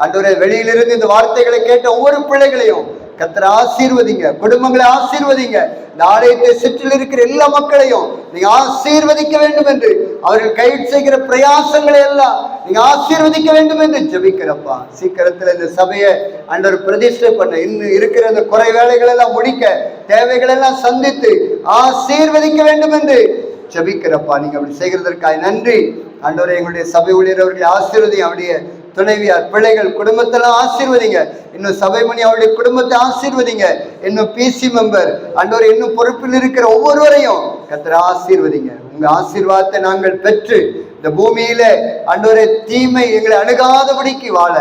ஆண்டவரே. வெளியிலிருந்து இந்த வார்த்தைகளை கேட்ட ஒவ்வொரு பிள்ளைகளையும் கர்த்தர் ஆசீர்வதிங்க, குடும்பங்களை ஆசீர்வதிங்க. இந்த ஆலயத்தை சுற்றில் இருக்கிற எல்லா மக்களையும் நீங்க ஆசீர்வதிக்க வேண்டும் என்று, அவர்கள் கைது செய்கிற பிரயாசங்களை எல்லாம் நீங்க ஆசீர்வதிக்க வேண்டும் என்று ஜெபிக்கிறப்பா. சீக்கிரத்துல இந்த சபையை ஆண்டவர் பிரதிஷ்டை பண்ண, இன்னும் இருக்கிற இந்த குறை வேலைகள் எல்லாம் முடிக்க, தேவைகள் எல்லாம் சந்தித்து ஆசீர்வதிக்க வேண்டும் என்று ஜெபிக்கிறப்பா. நீங்க அப்படி செய்கிறதற்காக நன்றி ஆண்டவரே. எங்களுடைய சபை ஊழியர்களை ஆசீர்வதிங்க, அவருடைய துணைவியார், பிள்ளைகள், குடும்பத்தெல்லாம் ஆசீர்வதிங்க. இன்னும் சபைமணி அவருடைய குடும்பத்தை ஆசீர்வதிங்க. இன்னும் பிசி மெம்பர் ஆண்டவரே, இன்னும் பொறுப்பில் இருக்கிற ஒவ்வொருவரையும் கர்த்தர் ஆசீர்வதிங்க. உங்க ஆசீர்வாதத்தை நாங்கள் பெற்று இந்த பூமியில ஆண்டவரே தீமை எங்களை அணுகாதபடிக்கு வாழ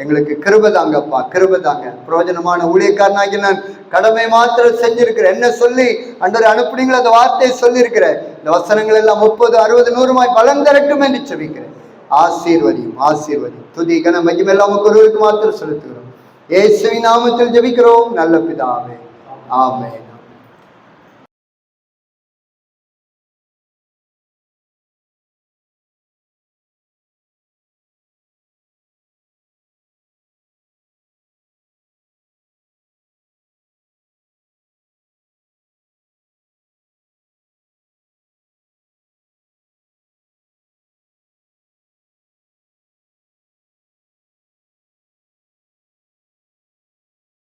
எங்களுக்கு கிருபை தாங்கப்பா, கிருபை தாங்க. பிரயோஜனமான ஊழியக்காரனாகி நான் கடமை மாத்திரம் செஞ்சிருக்கிறேன். என்ன சொல்லி ஆண்டவரே அனுப்புனீங்களோ அந்த வார்த்தையை சொல்லி இருக்கிறேன். இந்த வசனங்கள் எல்லாம் 30, 60, 100 பலன் தரட்டும் என்று ஜெபிக்கிறேன். ஆசீர்வதியும், ஆசீர்வதியும். துதி கன மகிமையெல்லாம் ஒருவருக்கு மாத்திரம் செலுத்துகிறோம். இயேசுவின் நாமத்தில் ஜெபிக்கிறோம் நல்ல பிதாவே, ஆமென்.